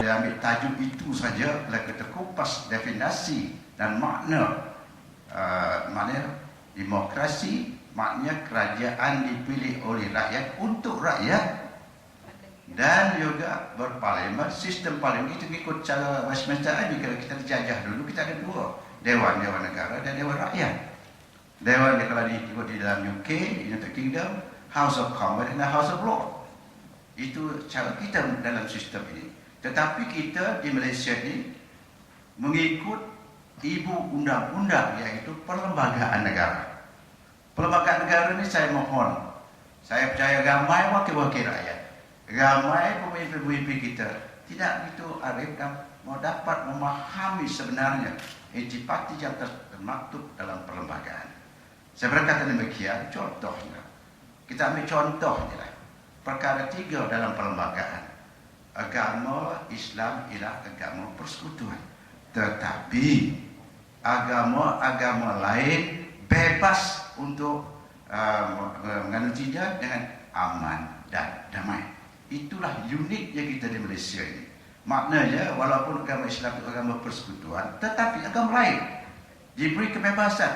Dia ambil tajuk itu saja, bila kita kupas definisi dan makna demokrasi, maknanya kerajaan dipilih oleh rakyat untuk rakyat dan juga berparlimen. Sistem parlimen itu ikut cara Westminster Abbey. Kalau kita dijajah dulu, kita ada dua, Dewan Negara dan Dewan Rakyat. Dewan kalau diikut di dalam UK, United Kingdom, House of Commons dan House of Lords. Itu cara kita dalam sistem ini. Tetapi kita di Malaysia ini mengikut ibu undang-undang, iaitu perlembagaan negara. Perlembagaan negara ini saya mohon, saya percaya ramai wakil-wakil rakyat, ramai pemimpin-pemimpin kita tidak begitu arif dan mau dapat memahami sebenarnya intipati yang termaktub dalam perlembagaan. Saya berkata demikian, contohnya, kita ambil contohnya lah, perkara 3 dalam perlembagaan. Agama Islam ialah agama persekutuan, tetapi agama-agama lain bebas untuk menganutinya dengan aman dan damai. Itulah uniknya kita di Malaysia ini. Maknanya walaupun agama Islam itu agama persekutuan, tetapi agama lain diberi kebebasan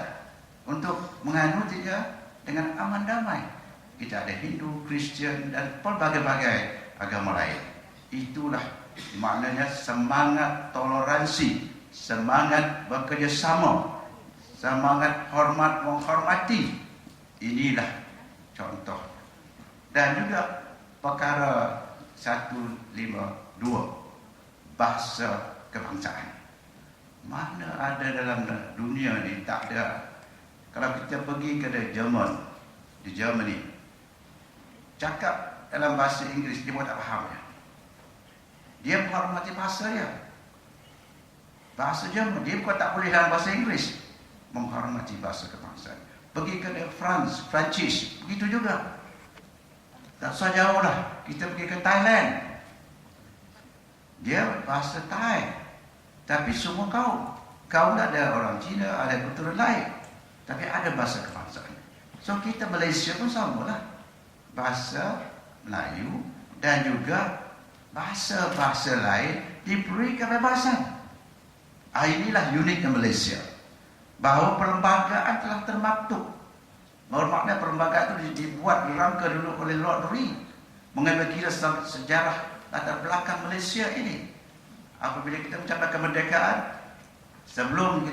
untuk menganutinya dengan aman damai. Kita ada Hindu, Kristian dan pelbagai-bagai agama lain. Itulah maknanya semangat toleransi, semangat bekerjasama, semangat hormat menghormati. Inilah contoh. Dan juga perkara 152, bahasa kebangsaan. Mana ada dalam dunia ni, tak ada. Kalau kita pergi ke Jerman, di Germany, cakap dalam bahasa Inggeris, dia pun tak faham ya. Dia menghormati bahasa dia, bahasa Jerman. Dia bukan tak boleh dalam bahasa Inggeris, menghormati bahasa kebangsaan. Pergi ke Perancis, begitu juga. Tak usah jauh lah, kita pergi ke Thailand, dia bahasa Thai, tapi semua kaum ada orang Cina, ada kultur lain, tapi ada bahasa kebangsaan. So kita Malaysia pun sama lah, bahasa Melayu dan juga bahasa-bahasa lain diberi kebebasan. Inilah uniknya Malaysia, bahawa perlembagaan telah termaktub. Makna perlembagaan itu dibuat dirangka dulu oleh Lord Reed, mengambil kira sejarah latar belakang Malaysia ini. Apabila kita mencapai kemerdekaan, sebelum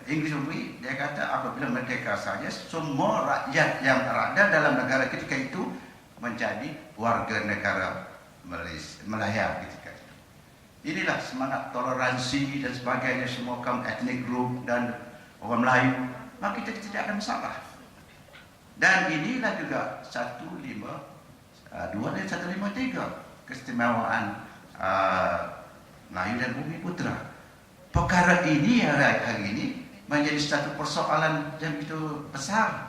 Inggris beri, dia kata apabila merdeka saja, semua rakyat yang berada dalam negara ketika itu menjadi warga negara Malaya ketika itu. Inilah semangat toleransi dan sebagainya, semua kaum etnik group dan orang Melayu, maka kita tidak ada masalah. Dan inilah juga 152 dan 153 keistimewaan Melayu dan Bumi Putra. Perkara ini hari ini menjadi satu persoalan yang begitu besar.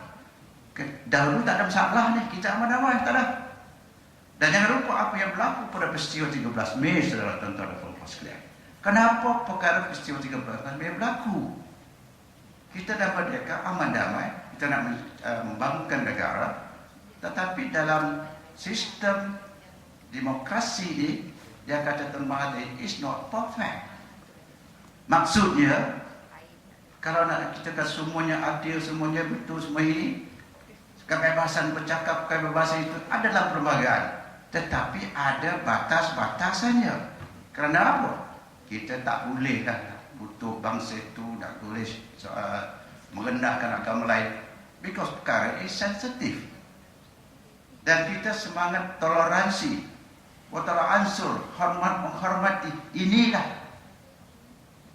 Dahulu tak ada masalah ni, kita aman-aman, tak ada. Dan jangan lupa apa yang berlaku pada peristiwa 13 Mei, saudara tuan-tuan dan puan-puan sekalian. Kenapa perkara peristiwa 13 Mei berlaku? Kita dapat merdeka aman damai, kita nak membangunkan negara, tetapi dalam sistem demokrasi ini, dia kata Tuan Mahathir, is not perfect. Maksudnya, kalau nak kita kata semuanya adil, semuanya betul, semua ini, kebebasan bercakap, kebebasan itu adalah perlembagaan. Tetapi ada batas-batasannya. Kerana apa? Kita tak boleh dah butuh bangsa itu, tak boleh merendahkan agama lain. Because perkara ini sensitif. Dan kita semangat toleransi, watara ansur, hormat menghormati. Inilah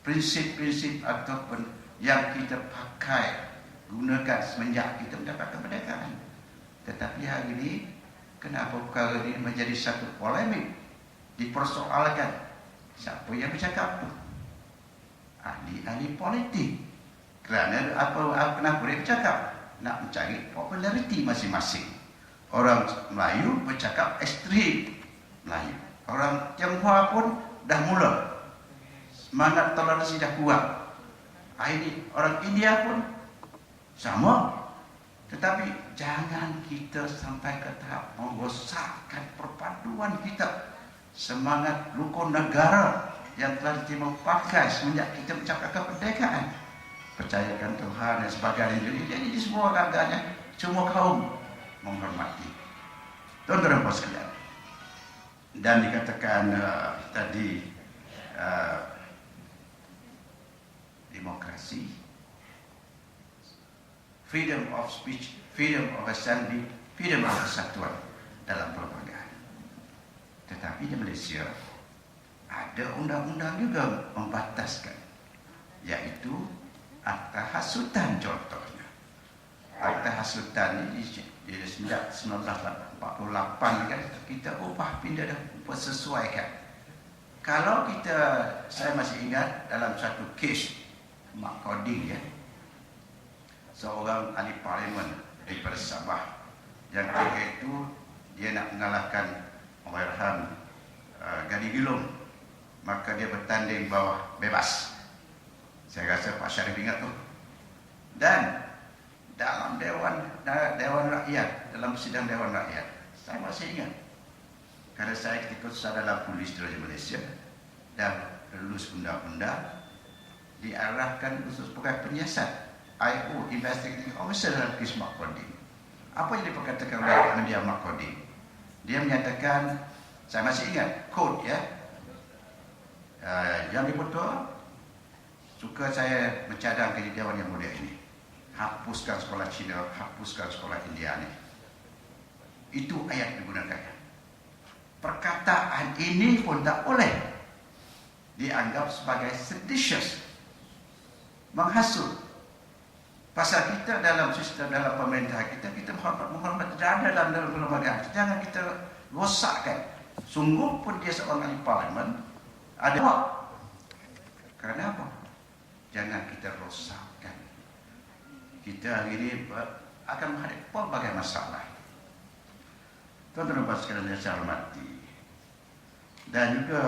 prinsip-prinsip ataupun yang kita pakai, gunakan semenjak kita mendapat kemerdekaan. Tetapi hari ini, kenapa perkara ini menjadi satu polemik, dipersoalkan? Siapa yang bercakap tu? Ahli-ahli politik. Kerana kenapa dia bercakap? Nak mencari populariti masing-masing. Orang Melayu bercakap ekstrim Melayu. Orang Tionghoa pun dah mula, semangat toleransi dah kuat. Ini orang India pun sama. Tetapi jangan kita sampai ke tahap merosakkan perpaduan kita. semangat rukun negara yang telah diterima pakai semenjak kita mencapkan kemerdekaan. Percayakan Tuhan dan sebagainya. Jadi di semua agaknya semua kaum menghormati. Tuan-tuan dan puan sekalian. Dan dikatakan tadi demokrasi, freedom of speech, freedom of assembly, freedom of persatuan dalam perlembagaan. Tetapi di Malaysia ada undang-undang juga membataskan, yaitu Akta Hasutan contohnya. Akta Hasutan ini sejak 1948 kan kita ubah pindah dan sesuaikan. Kalau saya masih ingat dalam satu kes Mak Koding ya, seorang ahli parlimen daripada Sabah yang ketika itu dia nak mengalahkan Allahyarham Gadi Gilom, maka dia bertanding bawah bebas. Saya rasa Pak Syarif ingat tu. Dan dalam Dewan Rakyat, dalam sidang Dewan Rakyat, saya masih ingat, kerana saya ketika saya dalam Polis Diraja Malaysia dan lulus undang-undang, diarahkan khusus sebagai penyiasat IO, Investigating Officer dalam kes Mak Koding. Apa yang diperkatakan oleh Ahmadiyah Mak Koding? Dia menyatakan, saya masih ingat kod ya, yang betul suka saya mencadang ke Dewan Yang Mulia ini, hapuskan sekolah Cina, hapuskan sekolah India ini. Itu ayat digunakan. Perkataan ini pun tak boleh dianggap sebagai seditious, menghasut. Pasal kita dalam sistem, dalam pemerintah kita menghormati dalam perlembagaan. Jangan kita rosakkan. Sungguh pun dia seorang ahli parlimen, ada hak. Kerana apa? Jangan kita rosakkan. Kita hari ini akan menghadapi pelbagai masalah. Tuan-tuan dan puan sekalian yang saya hormati, dan juga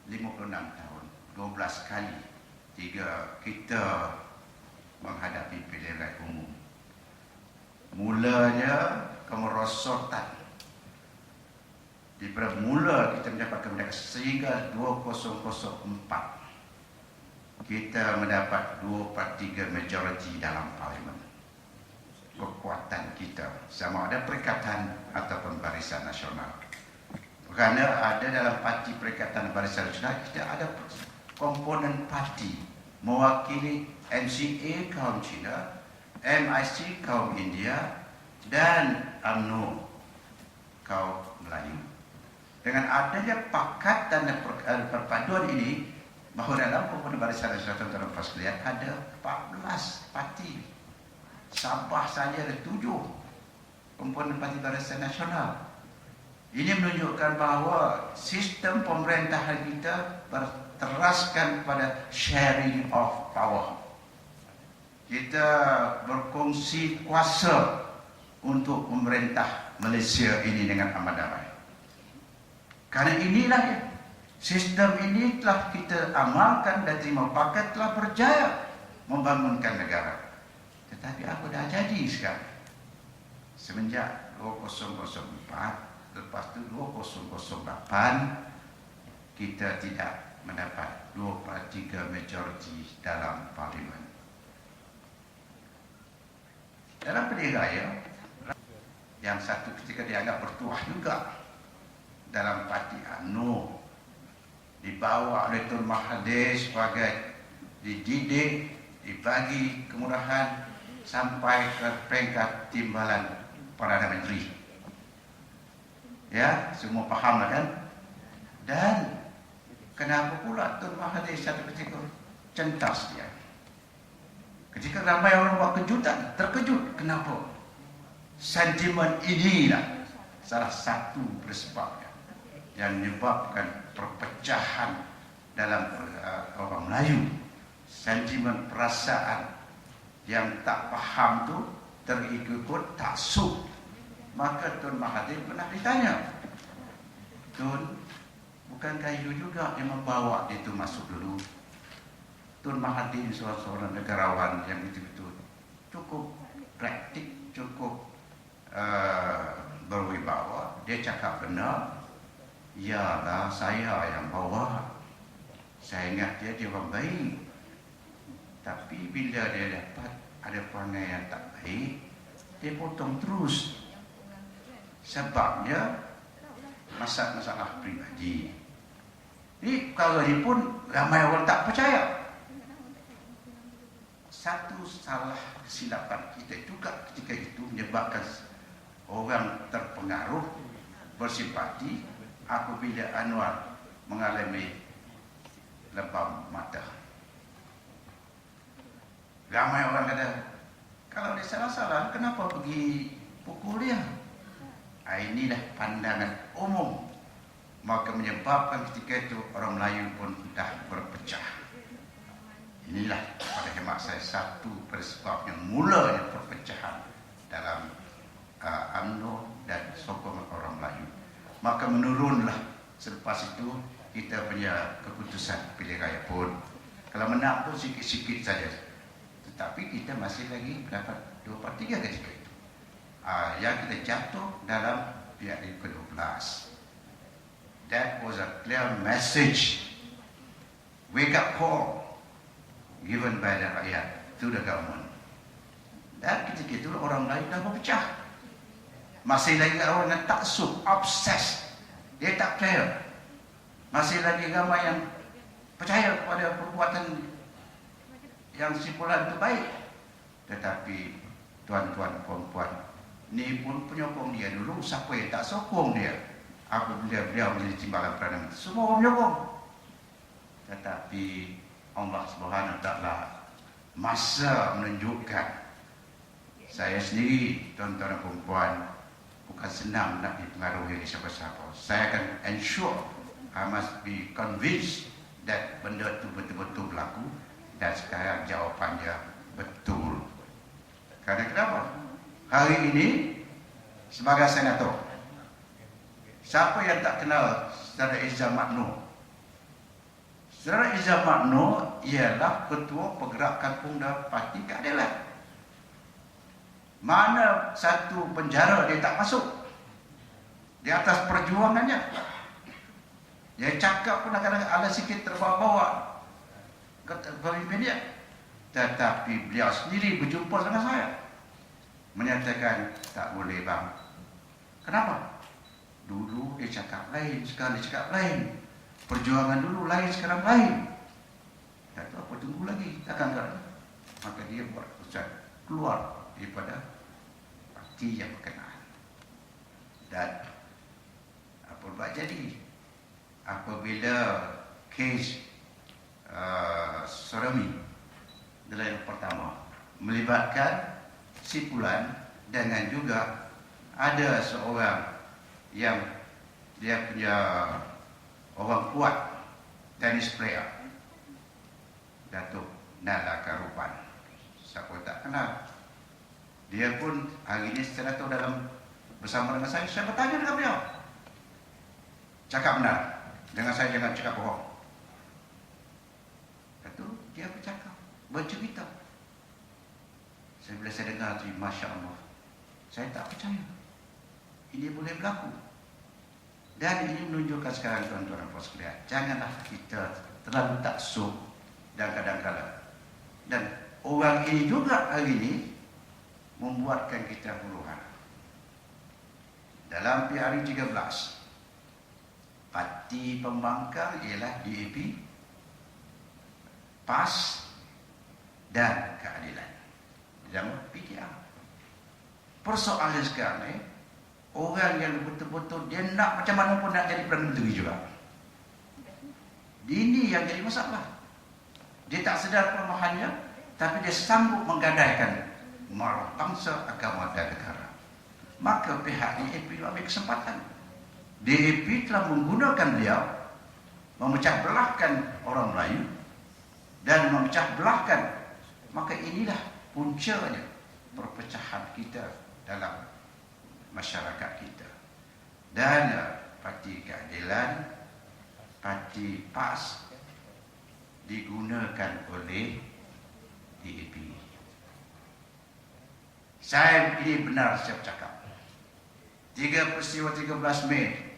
56 tahun, 12 kali kita menghadapi pilihan raya umum. Mulanya kemerosotan. Daripada mula kita mendapat kemerdekaan sehingga 2004 kita mendapat 2/3 majoriti dalam parlimen. Kekuatan kita sama ada Perikatan ataupun Barisan Nasional. Kerana ada dalam parti Perikatan Barisan Nasional, kita ada komponen parti mewakili MCA kaum Cina, MIC kaum India, dan UMNO kaum Melayu. Dengan adanya pakatan dan perpaduan ini, bahawa dalam komponen Barisan Nasional tuan-tuan dan puan sekalian ada 14 parti. Sabah saja ada 7 komponen parti Barisan Nasional. Ini menunjukkan bahawa sistem pemerintahan kita berteraskan pada sharing of power. Kita berkongsi kuasa untuk memerintah Malaysia ini dengan aman damai. Kerana inilah ya, sistem ini telah kita amalkan dan terima pakat, telah berjaya membangunkan negara. Tetapi apa dah jadi sekarang? Semenjak 2004, lepas itu 2008, kita tidak mendapat 2/3 majoriti dalam parlimen. Dalam pilihan raya, yang satu ketika dianggap bertuah juga dalam parti UMNO, dibawa oleh Tun Mahathir sebagai dididik, dibagi kemudahan sampai ke peringkat timbalan Perdana Menteri. Ya, semua faham kan? Dan kenapa pula Tun Mahathir satu ketika centas dia? Ketika ramai orang buat kejutan, terkejut. Kenapa? Sentimen inilah salah satu sebabnya yang menyebabkan perpecahan dalam orang Melayu. Sentimen perasaan yang tak faham tu terikut taksub. Maka Tun Mahathir pernah ditanya, Tun, bukankah you juga yang membawa dia tu masuk dulu? Tun Mahathir seorang negarawan yang betul-betul cukup praktik, cukup berwibawa. Dia cakap benar, Yalah, saya yang bawa. Saya ingat dia orang baik. Tapi bila dia dapat ada perangai yang tak baik, dia potong terus. Sebabnya masalah pribadi. Jadi kalau dia pun ramai orang tak percaya. Satu salah kesilapan kita juga ketika itu menyebabkan orang terpengaruh bersimpati apabila Anwar mengalami lebam mata. Ramai orang kata, kalau dia salah-salah, kenapa pergi pukul dia? Inilah pandangan umum. Maka menyebabkan ketika itu orang Melayu pun dah berpecah. Inilah pada hemat saya satu sebab yang mulanya perpecahan dalam UMNO dan sokongan orang Melayu. Maka menurunlah selepas itu kita punya keputusan pilihan raya pun. Kalau menang pun sikit-sikit saja. Tetapi kita masih lagi mendapat 2/3 ketika itu. Yang kita jatuh dalam pihak ke-12. That was a clear message, wake up call given by the rakyat to the government. Dan ketika itu orang lain dah berpecah. Masih lagi orang yang taksub, obses. Dia tak percaya. Masih lagi ramai yang percaya kepada perbuatan yang simpulan itu baik. Tetapi tuan-tuan perempuan, ni pun penyokong dia dulu. Siapa yang tak sokong dia apabila beliau menjadi timbalan Perdana Menteri? Semua orang menyokong. Tetapi Allah Subhanahu Wa Taala masa menunjukkan saya sendiri, tuan-tuan dan perempuan, bukan senang nak dipengaruhi oleh siapa-siapa. Saya akan ensure, I must be convinced that benda itu betul-betul berlaku. Dan sekarang jawapannya betul. Kerana kenapa? Hari ini sebagai senator, siapa yang tak kenal Saudara Izzah Makno? Saudara Izzah Makno ialah Ketua Pergerakan Pemuda Parti Keadilan. Mana satu penjara dia tak masuk di atas perjuangannya. Dia cakap pun kadang-kadang ala sikit terbawa-bawa ke pemimpin dia. Tetapi beliau sendiri berjumpa dengan saya, menyatakan tak boleh bang. Kenapa? Dulu dia cakap lain, sekarang dia cakap lain. Perjuangan dulu lain, sekarang lain. Tak tahu apa, tunggu lagi, takkan kan? Maka dia buat keputusan keluar daripada parti yang berkenaan. Dan apa buat jadi? Apabila kes Sorami adalah yang pertama, melibatkan simpulan dengan juga ada seorang yang dia punya orang kuat, tenis player, Datuk Nala Karupan. Siapa tak kenal? Dia pun hari ini senator dalam bersama dengan saya bertanya dengan beliau. Cakap benar, dengan saya jangan cakap bohong. Itu dia bercakap, bercerita. Bila saya dengar tu, Masya Allah, saya tak percaya ini boleh berlaku. Dan ini menunjukkan sekarang tuan-tuan dan puan sekalian, janganlah kita terlalu taksub dan kadang-kadang. Dan orang ini juga hari ini membuatkan kita huru-hara. Dalam PRU 13, parti pembangkang ialah DAP, PAS dan Keadilan. Dalam PKR. Persoalan sekarang ni, orang yang betul-betul dia nak macam mana pun nak jadi Perdana Menteri juga. Ini yang jadi masalah. Dia tak sedar kelemahannya, tapi dia sanggup menggadaikan maruah bangsa, agama dan negara. Maka pihak DAP itu ambil kesempatan. DAP telah menggunakan beliau memecah belahkan orang Melayu dan memecah belahkan. Maka inilah puncanya perpecahan kita dalam masyarakat kita. Dan Parti Keadilan, Parti PAS digunakan oleh DAP. Saya ini benar saya bercakap. 3 peristiwa 13 Mei